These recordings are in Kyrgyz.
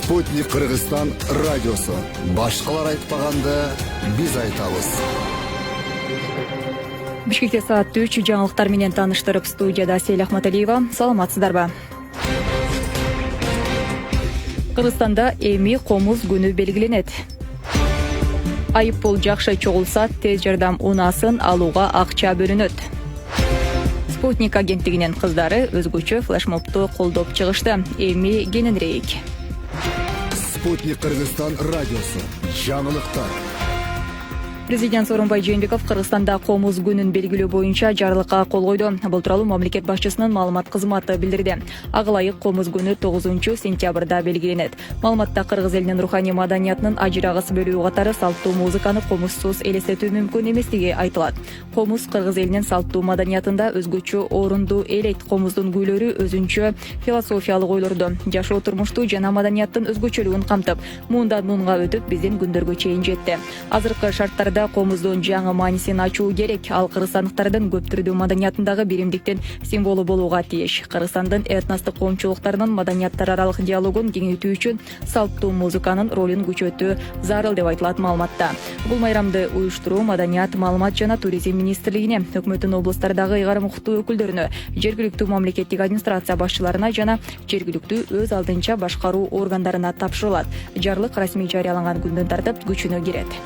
Спутник Кыргызстан радиосу. Башкалар айтпаганды биз айтабыз. Бишкекте саат 3 жаңылыктар менен таныштырып, студияда Сейл Ахматалиева. Саламатсыздарбы? Кыргызстанда эми комуз күнү белгиленет. Айыппул жакшы чогулса, тез жардам унасын алууга акча бөлүнөт. Спутник агенттигинин кыздары өзгөчө флешмобду колдоп чыгышты. Эми кененирээк. Спутник Кыргызстан радиосу. Жаңылыктар. Президент Сооронбай Жээнбеков Кыргызстанда комуз күнүн белгилөө боюнча жарлыкка кол койду. Бул тууралуу мамлекет башчысынын маалымат кызматы билдирди. Ага ылайык комуз күнү 9 сентябрда белгиленет. Маалыматта кыргыз элинин руханий маданиятынын ажырагыс бөлүгү катары салттуу музыканы комузсуз элестетүү мүмкүн эместиги айтылат. Комуз кыргыз элинин салттуу маданиятында өзгөчө орунду ээлейт. Комуздун күүлөрү өзүнчө философиялык ойлорду, жашоо турмушту жана маданияттын өзгөчөлүгүн камтып, муундан муунга өтүп биздин күндөргө чейин жетти. Азыркы шарттарда комуздун жаңы маанисин ачуу керек. Ал кыргызстандыктардын көп түрдүү маданиятындагы биримдиктин символу болууга тийиш. Кыргызстандын этностук коомчулуктарынын маданияттар аралык диалогун кеңейтүү үчүн салттуу музыканын ролун күчөтүү зарыл деп айтылат маалыматта. Бул майрамды уюштуруу Маданият, маалымат жана туризм министрлигине, өкмөттүн облустардагы ыйгарым укуктуу өкүлдөрүнө, жергиликтүү мамлекеттик администрация башчыларына жана жергиликтүү өз алдынча башкаруу органдарына тапшырылат. Жарлык расмий жарыяланган күндөн тартып күчүнө кирет.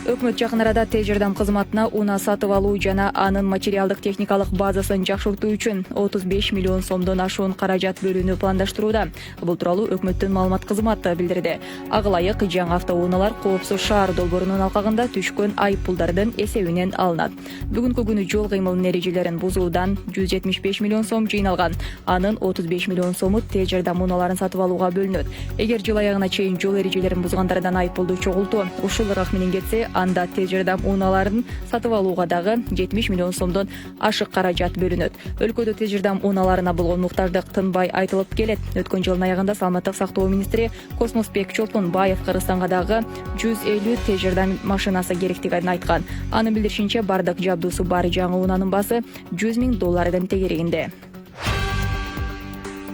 Өкмөт жакын арада тез жардам кызматына унаа сатып алуу жана анын материалдык техникалык базасын жакшыртуу үчүн 35 миллион сомдон ашуун каражат бөлүүнү пландаштырууда. Бул тууралуу өкмөттүн маалымат кызматы билдирди. Ага ылайык жаңы автоунаалар Коопсуз шаар долбоорунун алкагында түшкөн айыппулдардын эсебинен алынат. Бүгүнкү күнү жол кыймылынын эрежелерин бузуудан 175 миллион сом жыйналган. Анын 35 миллион сому тез жардам унааларын сатып алууга бөлүнөт. Эгер жыл аягына чейин жол эрежелерин бузгандардан айыппулду чогултуу ушул ыргак менен кетсе, анда тез жардам унааларын сатып алууга дагы 70 миллион сомдон ашык каражат бөлүнөт. Өлкөдө тез жардам унааларына болгон муктаждык тынбай айтылып келет. Өткөн жылдын аягында саламаттык сактоо министри Космосбек Чолпонбаев Кыргызстанга дагы 150 тез жардам машинасы керектигин айткан. Анын билдиришинче, бардык жабдуусу бар жаңы унаанын баасы $100 000 тегерегинде.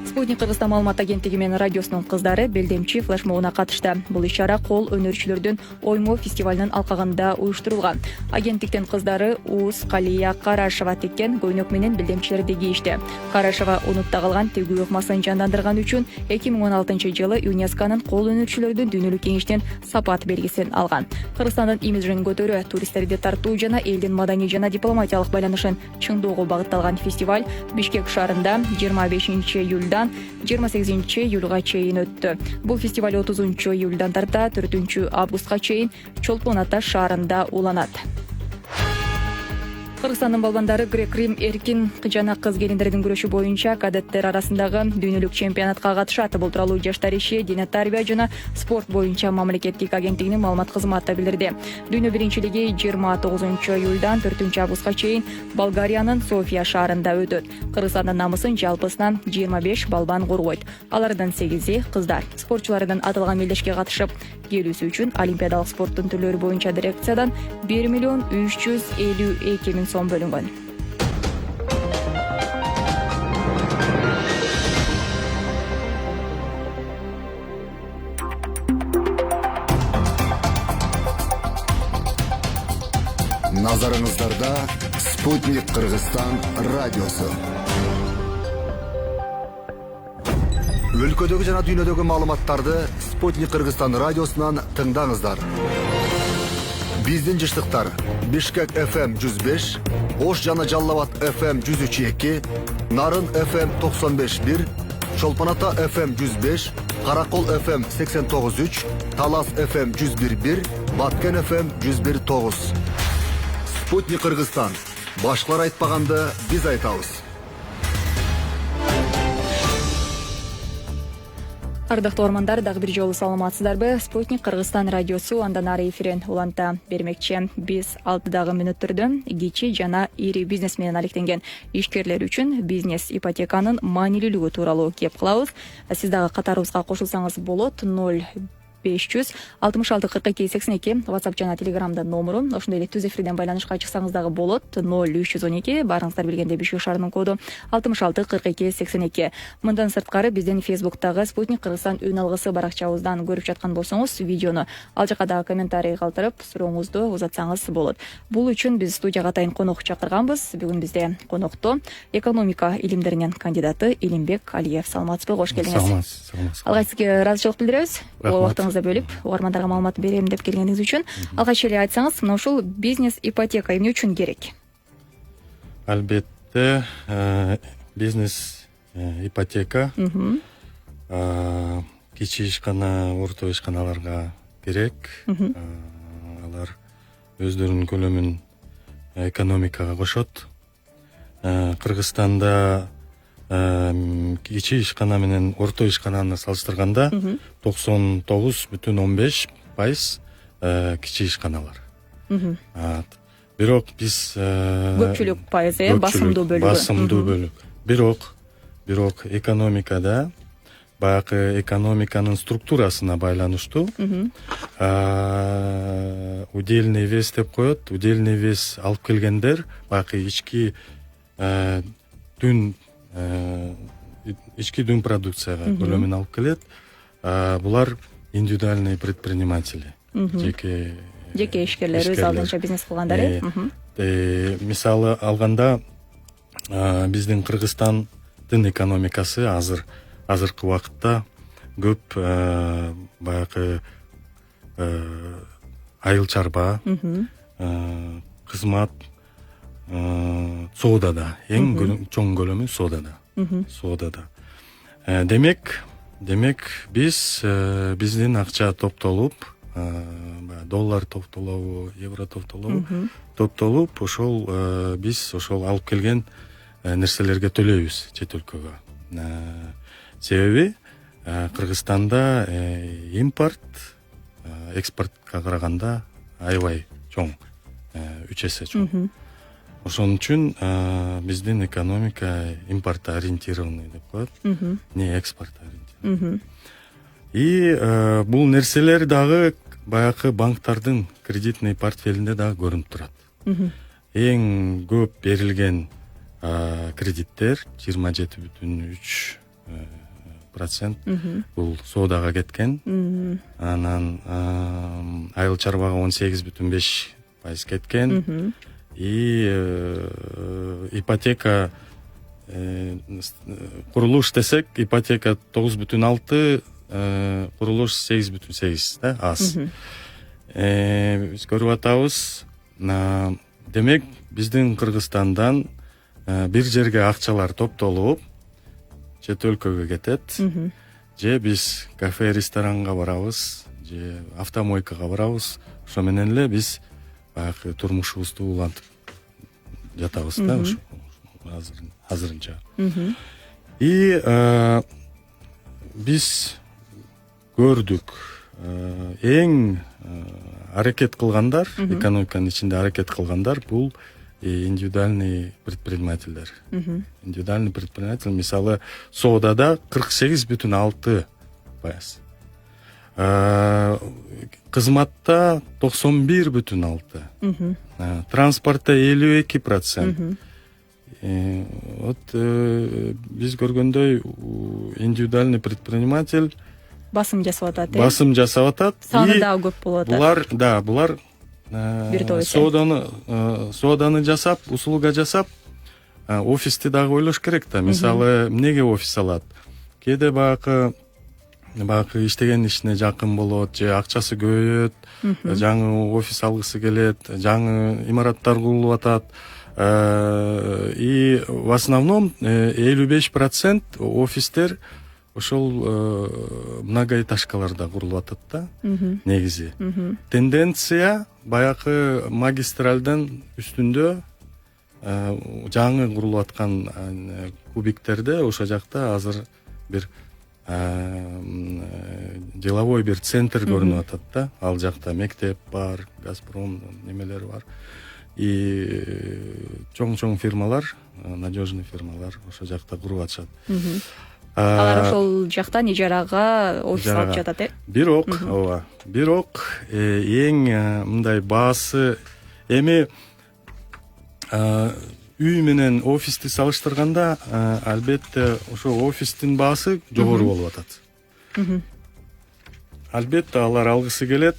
Спутник Кыргызстан маалымат агенттиги менен радиосунун кыздары белдемчи флешмобуна катышты. Бул иш-чара кол өнөрчүлөрдүн оймо фестивалынын алкагында уюштурулган. Агенттиктин кыздары Уус Калия Карашева теккен көйнөк менен белдемчилерди кийишти. Карашева унутта калган тегүү ыкмасын жандандырган үчүн 2016 жылы ЮНЕСКОнун кол өнөрчүлөрдүн дүйнөлүк кеңешинен сапат белгисин алган. Кыргызстандын имиджин көтөрүү, туристтерди тартуу жана элдин маданий жана дипломатиялык байланышын чыңдоого багытталган фестиваль Бишкек шаарында 25 июлдан 28 июлга чейин өттү. Бул фестиваль 30 июлдан тарта 4 августка чейин Чолпон Ата шаарында уланат. Кыргызстандын балбандары грек-рим эркин жана кыз келиндердин күрөшү боюнча кадеттер арасындагы дүйнөлүк чемпионатка катышат. Бул тууралуу Жаштар иши, дене тарбия жана спорт боюнча мамлекеттик агенттигинин маалымат кызматы билдирди. Дүйнө биринчилиги 29 июлдан 4 августка чейин Болгариянын София шаарында өтөт. Кыргызстандын намысын жалпысынан 25 балбан коргойт. Алардын 8-и кыздар. Спортчулардын аталган мелдешке катышып келүүсү үчүн олимпиадалык спорттун түрлөрү боюнча дирекциядан 1 352 000 сом бөлүнгөн. Назарыңыздарда Спутник Кыргызстан радиосу. Өлкөдөгү жана дүйнөдөгү маалыматтарды Спутник Кыргызстан радиосунан тыңдаңыздар. Биздин жыштыктар: Бишкек FM 105, Ош жана Жалал Абад FM 103.2, Нарын FM 95.1, Чолпон Ата FM 105, Каракол FM 89.3, Талас FM 101.1, Баткен FM 101.9. Спутник Кыргызстан. Башкалар айтпаганды биз айтабыз. Ардактуу ормандар, дагы бир жолу саламатсыздарбы? Спутник Кыргызстан радиосу андан ары эфирин уланта бермекчи. Биз 6 мүнөттөрдө кичи жана ири бизнес менен алектенген ишкерлер үчүн бизнес ипотеканын маанилүүлүгү тууралуу кеп кылабыз. Сиз дагы катарыбызга кошулсаңыз болот. 500-66-42-82 WhatsApp жана Telegram'da номеру. Ошондой эле түз эфирден байланышка чыксаңыз дагы болот. 0312 баарыңыздар билгендей Бишкек шаарынын коду 66-42-82. Мындан сырткары биздин Facebook'тагы Спутник Кыргызстан үн алгысы баракчабыздан көрүп жаткан болсоңуз, видеону ал жака дагы комментарий калтырып, сурооңузду узатсаңыз болот. Бул үчүн биз студияга атайын конок чакырганбыз. Бүгүн бизде конокто экономика илимдеринин кандидаты Илимбек Алиев. Саламатсызбы, кош келиңиз. Саламатсыз. Алгач сизге ыраазычылык билдиребиз. Убактыңызды бөлүп, угармандарга маалымат берем деп келгениңиз үчүн. Алгач эле айтсаңыз, мына ушул бизнес ипотека эмне үчүн керек? Албетте, бизнес ипотека кичи ишкана, орто ишканаларга керек. Алар өздөрүнүн көлөмүн экономикага кошот. Кыргызстанда кичи ишкана менен орто ишкананы салыштырганда 99,15% кичи ишканалар. Бирок биз Көпчүлүк пайызы, басымдуу бөлүгү. Бирок экономикада баягы экономиканын структурасына байланыштуу удельный вес деп коет. Удельный вес алып келгендер баягы ички дүн продукцияга көлөмүн алып келет. Булар индивидуальный предприниматели, жеке ишкерлер, өз алдынча бизнес кылгандар. Мисалы алганда биздин Кыргызстандын экономикасы азыркы убакытта көп баягы айыл чарба, кызмат, соодада, эң чоң көлөмү соодада. Демек биздин акча топтолуп, доллар топтолобу, евро топтолуп, ошол биз ошол алып келген нерселерге төлөйбүз чет өлкөгө. Себеби Кыргызстанда импорт экспортко караганда аябай чоң, 3 эсе чоң. Ошон үчүн биздин экономика импорт ориентированный деп коет, не экспорт ориентированный. И бул нерселер дагы баягы банктардын кредитный портфелинде дагы көрүнүп турат. Эң көп берилген кредиттер 27,3% бул соодага кеткен. Анан айыл чарбага 18,5% кеткен. И ипотека, курулуш десек, ипотека 9,6, курулуш 8,8, да, аз. Биз көрүп атабыз, демек биздин Кыргызстандан бир жерге акчалар топтолуп, чет өлкөгө кетет. Же биз кафе, ресторанга барабыз, же автомойкага барабыз. Ошо менен эле биз баягы турмушубузду улантып жатабыз да, ошо азырынча. И биз көрдүк, эң аракет кылгандар, экономиканын ичинде аракет кылгандар бул индивидуальный предпринимательдер. Индивидуальный предприниматель, мисалы, соодада 48,6%. Кызматта 91,6%. Транспортта 52%. Вот биз көргөндөй индивидуальный предприниматель басым жасап атат. Саны дагы көп болуп атат. Булар сооданы жасап, услуга жасап, офисти дагы ойлош керек да. Мисалы, эмнеге офис алат? Кээде баягы иштеген ишине жакын болот, же акчасы көбөйөт, жаңы офис алгысы келет, жаңы имараттар курулуп атат. И в основном 55% офистер ошол многоэтажкаларда курулуп атат да, негизи. Тенденция баягы магистралдан үстүндө жаңы курулуп аткан кубиктерде ошол жакта азыр бир деловой бир центр көрүнүп атат да. Ал жакта мектеп бар, Газпром немелер бар. И чоң фирмалар, надежный фирмалар ошол жакта куруп атышат. алар ошол жактан ижарага офис алып жатат, бирок ооба, бирок эң мындай баасы эми үй менен офисти салыштырганда албетте ошо офистин баасы жогору болуп атат. Албетте алар алгысы келет,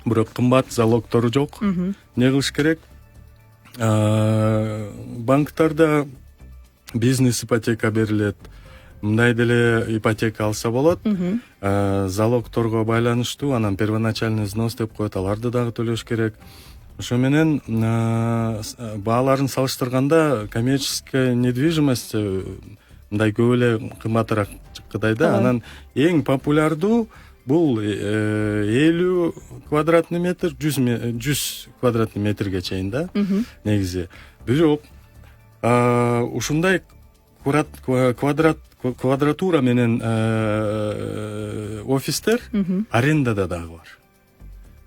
бирок кымбат, залогтору жок. Не кылыш керек? Банктарда бизнес ипотека берилет, мындай деле ипотека алса болот. Залогторго байланыштуу, анан первоначальный взнос деп коет, аларды дагы төлөш керек. Ошо менен бааларын салыштырганда коммерческая недвижимость мындай көп эле кымбатыраак чыккыдай да. Анан эң популярдуу бул 50 квадратный метр, 100 квадратный метрге чейин да, негизи. Бирок ушундай квадратура менен офистер арендада дагы бар.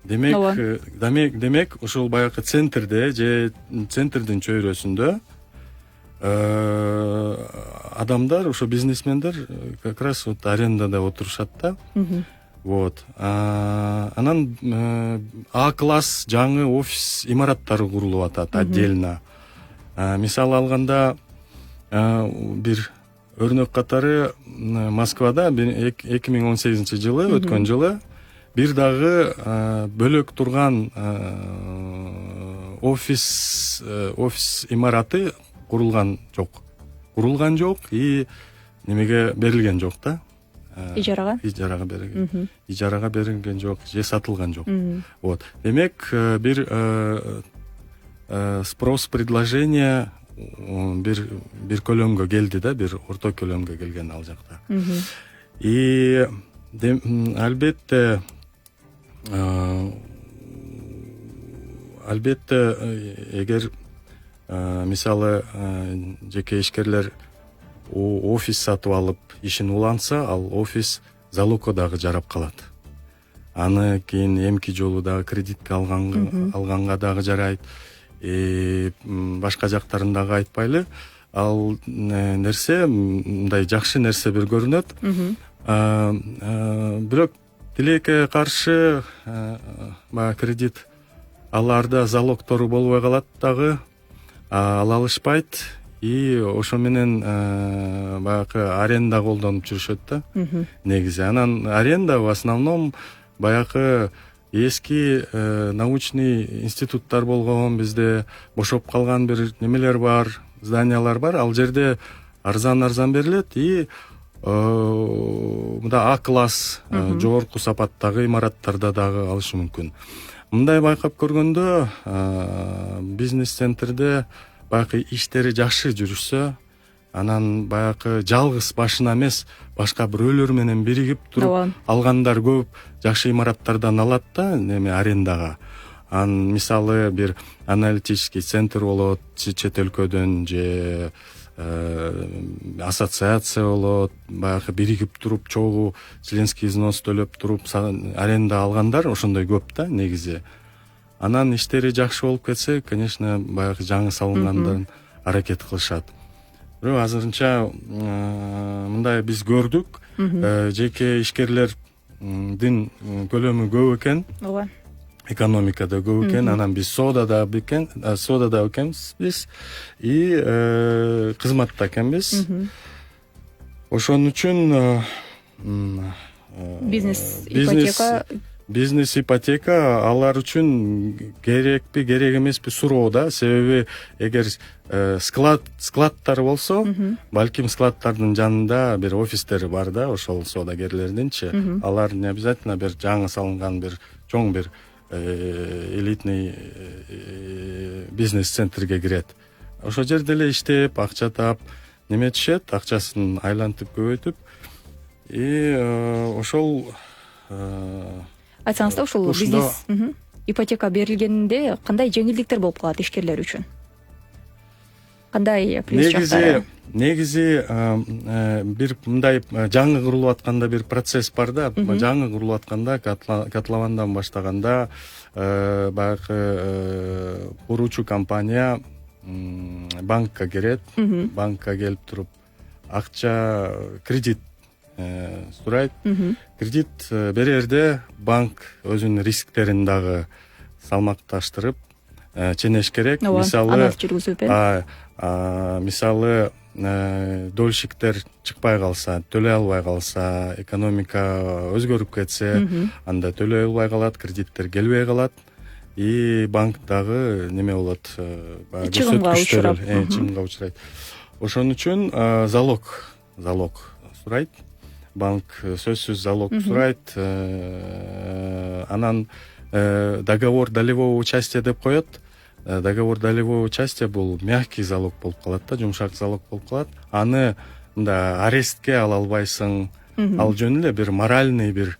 Демек ушул баягы центрде же центрдин чөйрөсүндө адамдар, ошо бизнесмендер как раз вот арендада отурушат да. Вот. Анан А-класс жаңы офис имараттары курулуп атат отдельно. Мисалы алганда бир өрнөк катары Москвада 2018-жылы өткөн жылы бир дагы бөлөк турган офис имараты курулган жок и немеге берилген жок да. Ижарага берилген жок же сатылган жок. Вот. Демек бир спрос предложение бир көлөмгө келди да, бир орто көлөмгө келген ал жакта. И албетте эгер мисалы жеке ишкерлер офис сатып алып ишин уланса, ал офис залогко дагы жарап калат. Аны кийин эмки жолу дагы кредитке алганга дагы жарайт. Башка жактарын дагы айтпайлы. Ал нерсе мындай жакшы нерсе бир көрүнөт. Бирок тилекке каршы кредит аларда залогтору болбой калат дагы, ала алышпайт. И ошо менен баягы аренда колдонуп жүрүшөт да. Негизи анан аренда в основном баягы эски научный институттар болгон, бизде бошоп калган бир немелер бар, зданиялар бар. Ал жерде арзан берилет и мында А-класс жогорку сапаттагы имараттарда дагы алышы мүмкүн. Мындай байкап көргөндө бизнес-центрде баягы иштери жакшы жүрүшсө, анан баягы жалгыз башына эмес, башка бирөөлөр менен биригип туруп алгандар көп жакшы имараттардан алат да, неме арендага. Мисалы бир аналитический центр болот чет өлкөдөн же ассоциация болот, баягы биригип туруп чогуу членский взнос төлөп туруп аренда алгандар ошондой көп да негизи. Анан иштери жакшы болуп кетсе, конечно, баягы жаңы салынгандан аракет кылышат. Бирок азырынча мындай биз көрдүк, жеке ишкерлердин көлөмү көп экен. Ооба. Экономикада көп экен, анан биз содада экенбиз биз и кызматта экенбиз. Ошон үчүн бизнес ипотека алар үчүн керекпи, керек эмеспи суроо да. Себеби эгер складтар болсо, балким складтардын жанында бир офистери бар да, ошол содагерлердинчи. Алар не обязательно бир жаңы салынган бир чоң бир элитный бизнес-центрге кирет. Ошол жерде эле иштеп, акча таап, неметишет, акчасын айлантып көбөйтүп, и ошол айтсаңыз да, ушул бизнес ипотека берилгенде кандай жеңилдиктер болуп калат ишкерлер үчүн? Кандай плюс жактары? Негизи бир мындай жаңы курулуп атканда бир процесс бар да. Жаңы курулуп атканда котловандан баштаганда баягы куруучу компания банкка келет, банкка келип туруп акча кредит сурайт. Кредит берерде банк өзүнүн рисктерин дагы салмакташтырып ченеш керек. Мисалы жүргүзүп, мисалы дольщиктер чыкпай калса, төлөй албай калса, экономика өзгөрүп кетсе, анда төлөй албай калат, кредиттер келбей калат, и банк дагы неме болот, чыгымга учурайт. Ошон үчүн залог сурайт. Банк сөзсүз залог сурайт. Анан договор долевого участия деп коет. Договор долевого участия бул мягкий залог болуп калат да, жумшак залог болуп калат. Аны мында арестке ала албайсың. Ал жөн эле бир моральный бир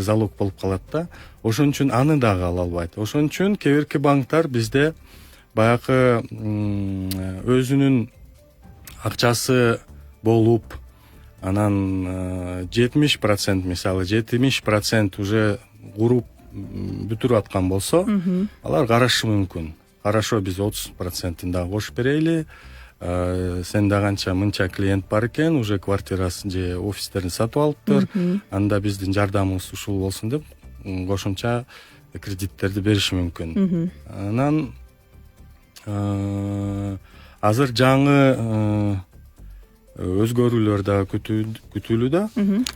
залог болуп калат да. Ошон үчүн аны дагы ала албайт. Ошон үчүн кээ бирки банктар бизде баягы өзүнүн акчасы болуп, анан 70%, мисалы 70% уже куруп бүтүрүп аткан болсо, алар карашы мүмкүн. Хорошо, биз 30%-ин дагы кошуп берели. Сенде канча мынча клиент бар экен, уже квартирасын же офистерин сатып алыптыр. Анда биздин жардамыбыз ушул болсун деп кошумча кредиттерди бериши мүмкүн. Анан азыр жаңы өзгөрүүлөр да күтүлүү да.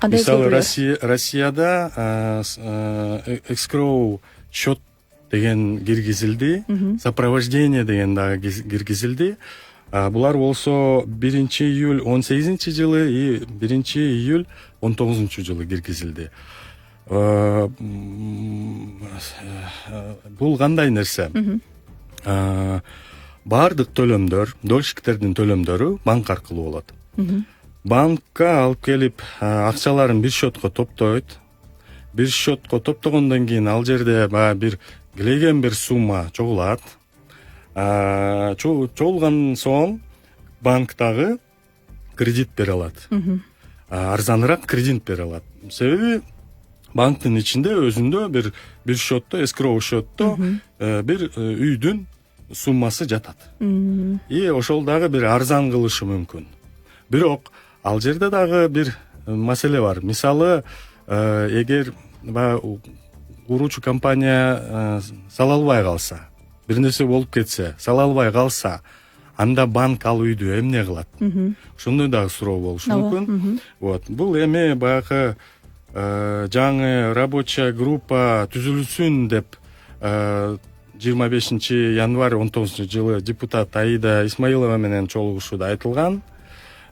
Мисалы Россияда escrow счет деген киргизилди, сопровождение деген дагы киргизилди. Булар болсо 1 июль 18 жылы и 1 июль 19 жылы киргизилди. Бул кандай нерсе? Баардык төлөмдөр, дольщиктердин төлөмдөрү банк аркылуу болот. Банкка алып келип акчаларын бир счетко топтойт. Бир счетко топтогондон кийин ал жерде бир келген бир сумма чогулат. Чогулган соң банк дагы кредит бере алат. Арзаныраак кредит бере алат. Себеби банктын ичинде өзүндө бир счетто, escrow счетто бир үйдүн суммасы жатат. И ошол дагы бир арзан кылышы мүмкүн. Бирок ал жерде дагы бир маселе бар. Мисалы, эгер куруучу компания сала албай калса, бир нерсе болуп кетсе, сала албай калса, анда банк ал үйдү эмне кылат? Ошондой дагы суроо болушу мүмкүн. Вот. Бул эми баягы жаңы рабочая группа түзүлсүн деп 25 январь 19 жылы депутат Аида Исмаилова менен чогулушууда айтылган.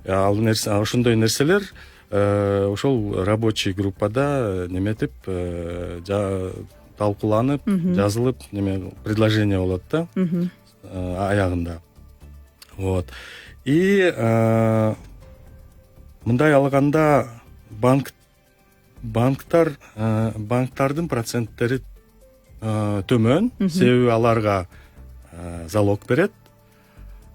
Ошондой нерселер ошол рабочий группада неметип талкууланып, жазылып, предложение болот да аягында. Вот. И мындай алганда банктардын проценттери төмөн, себеби аларга залог берет.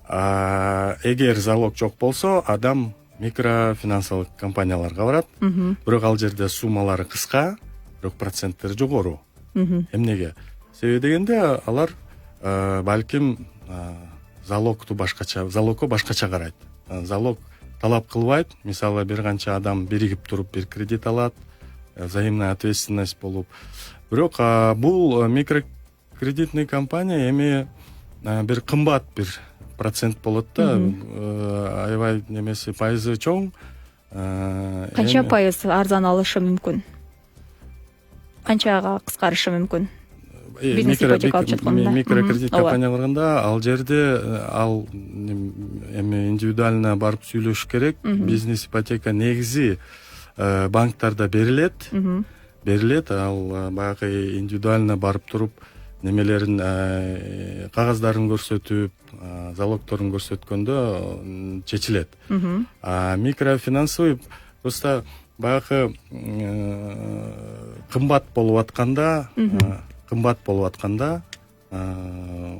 Эгер залог жок болсо, адам микрофинансылык компанияларга барат. Бирок ал жерде суммалары кыска, бирок проценттери жогору. Эмнеге? Себеби дегенде алар балким залогко башкача карайт. Залог талап кылбайт. Мисалы, бир канча адам биригип туруп бир кредит алат, взаимная ответственность болуп. Бирок бул микрокредитный компания эми бир кымбат бир процент болот да, аябай немеси пайызы чоң. Канча пайыз арзан алышы мүмкүн? Канчага кыскарышы мүмкүн? Бизнес ипотека алып жатканда. Микрокредит компания барганда ал жерде ал эми индивидуально барып сүйлөшүш керек. Бизнес ипотека негизи банктарда берилет. Ал баягы индивидуально барып туруп немелерин, кагаздарын көрсөтүп, залогторун көрсөткөндө чечилет. Микрофинансовый просто баягы кымбат болуп атканда,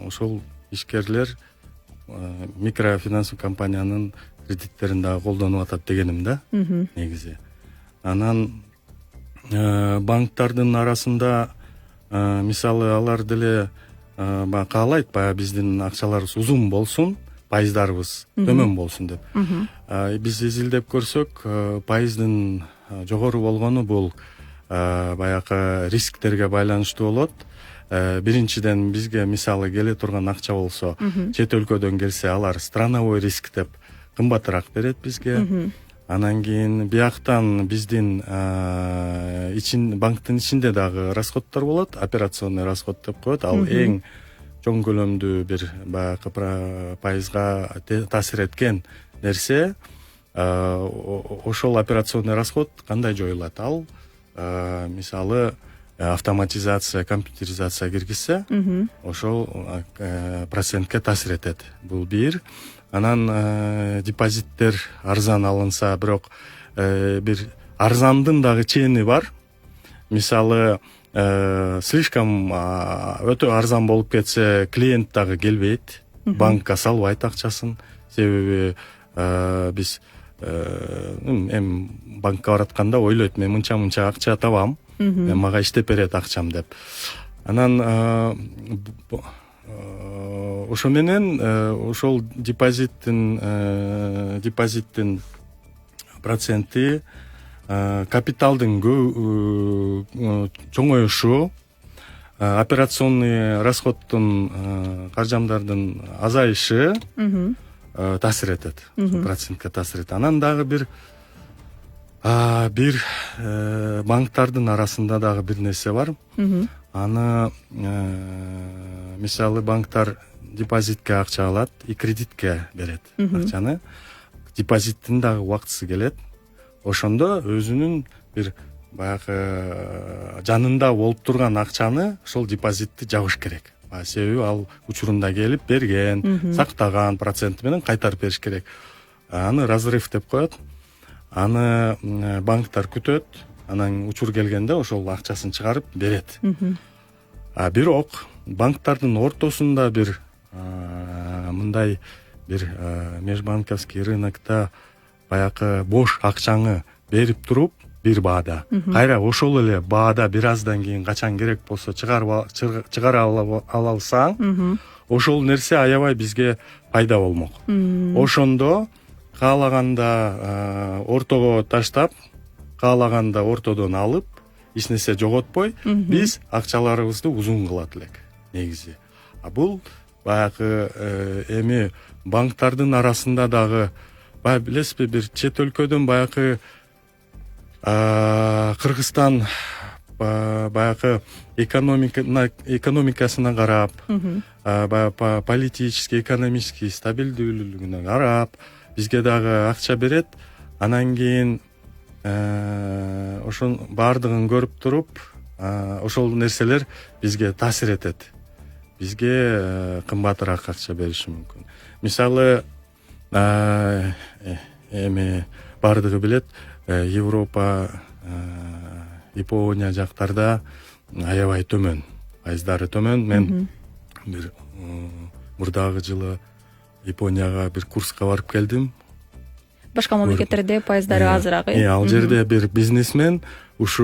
ошол ишкерлер микрофинансовый компаниянын кредиттерин дагы колдонуп атат дегеним да, негизи. Анан банктардын арасында мисалы алар деле каалайт баягы биздин акчаларыбыз узун болсун, пайыздарыбыз төмөн болсун деп. Биз изилдеп көрсөк, пайыздын жогору болгону бул баягы рисктерге байланыштуу болот. Биринчиден бизге мисалы келе турган акча болсо, чет өлкөдөн келсе, алар страновой риск деп кымбатыраак берет бизге. Анан кийин бияктан биздин банктын ичинде дагы расходдор болот, операционный расход деп коет. Ал эң чоң көлөмдүү бир баягы пайызга таасир эткен нерсе. Ошол операционный расход кандай жоюлат? Ал мисалы автоматизация, компьютеризация киргизсе, ошол процентке таасир этет. Бул бир. Анан депозиттер арзан алынса, бирок бир арзандын дагы чени бар. Мисалы слишком өтө арзан болуп кетсе, клиент дагы келбейт, банкка салбайт акчасын. Себеби биз эми банкка баратканда ойлойт, мен мынча акча табам, мага иштеп берет акчам деп. Анан ошо менен ошол депозиттин проценти, капиталдын чоңоюшу, операционный расходдун, каржамдардын азайышы таасир этет, процентке таасир этет. Анан дагы бир банктардын арасында дагы бир нерсе бар. Аны мисалы банктар депозитке акча алат и кредитке берет акчаны. Депозиттин дагы убактысы келет. Ошондо өзүнүн бир баягы жанында болуп турган акчаны ошол депозитти жабыш керек. Себеби ал учурунда келип берген, сактаган проценти менен кайтарып бериш керек. Аны разрыв деп коет. Аны банктар күтөт. Анан учур келгенде ошол акчасын чыгарып берет. Бирок банктардын ортосунда бир мындай бир межбанковский рынокто баягы бош акчаңы берип туруп бир баада, кайра ошол эле баада бир аздан кийин качан керек болсо чыгара алсаң, ошол нерсе аябай бизге пайда болмок. Ошондо каалаганда ортого таштап, каалаганда ортодон алып, эч нерсе жоготпой, биз акчаларыбызды узун кылат элек негизи. Бул баягы эми банктардын арасында дагы билесизби, бир чет өлкөдөн баягы Кыргызстан баягы экономикасына карап, политический, экономический стабилдүүлүгүнө карап, бизге дагы акча берет. Анан кийин ошонун баардыгын көрүп туруп, ошол нерселер бизге таасир этет. Бизге кымбатыраак акча бериши мүмкүн. Мисалы, эми баардыгы билет, Европа, Япония жактарда аябай төмөн, пайыздары төмөн. Мен бир мурдагы жылы Японияга бир курска барып келдим. Башка мамлекеттерде пайыздары азыраак. Ал жерде бир бизнесмен ушу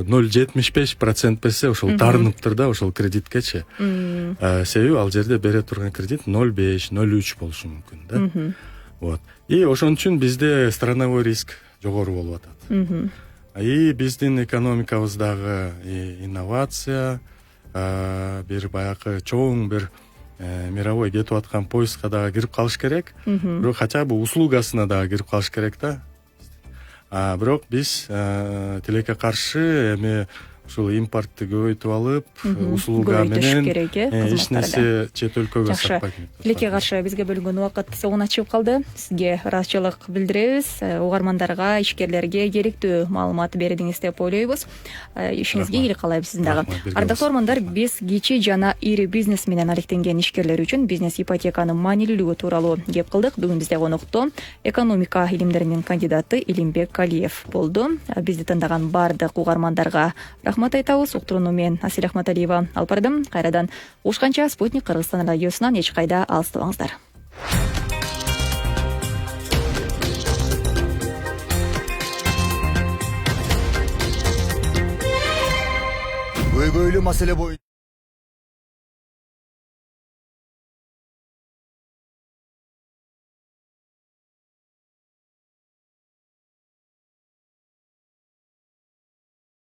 0,75% берсе, ошол таарыныптыр да, ошол кредиткечи. Себеби ал жерде бере турган кредит 0,5, 0,3 болушу мүмкүн да. Вот. И ошон үчүн бизде страновой риск жогору болуп атат. И биздин экономикабыздагы инновация, бир баягы чоң бир мировой кетип аткан поездга дагы кирип калыш керек. Бирок хотя бы услугасына дагы кирип калыш керек да. Бирок биз тилекке каршы эми ушул импортты көбөйтүп алып, услуга менен эч нерсе чет өлкөгө сатпайт. Тилекке каршы бизге бөлүнгөн убакыт соңуна чыгып калды. Сизге ыраазычылык билдиребиз. Угармандарга, ишкерлерге керектүү маалымат бердиңиз деп ойлойбуз. Ишиңизге ийгилик каалайбыз сиздин дагы. Ардактуу угармандар, биз кичи жана ири бизнес менен алектенген ишкерлер үчүн бизнес ипотеканын маанилүүлүгү тууралуу кеп кылдык. Бүгүн бизде конокто экономика илимдеринин кандидаты Илимбек Калиев болду. Бизди тыңдаган баардык угармандарга рахмат айтабыз. Уктурууну мен Асель Ахматалиева алып бардым. Кайрадан ушканча Спутник Кыргызстан радиосунан эч кайда алыстабаңыздар. Көйгөйлүү маселе боюнча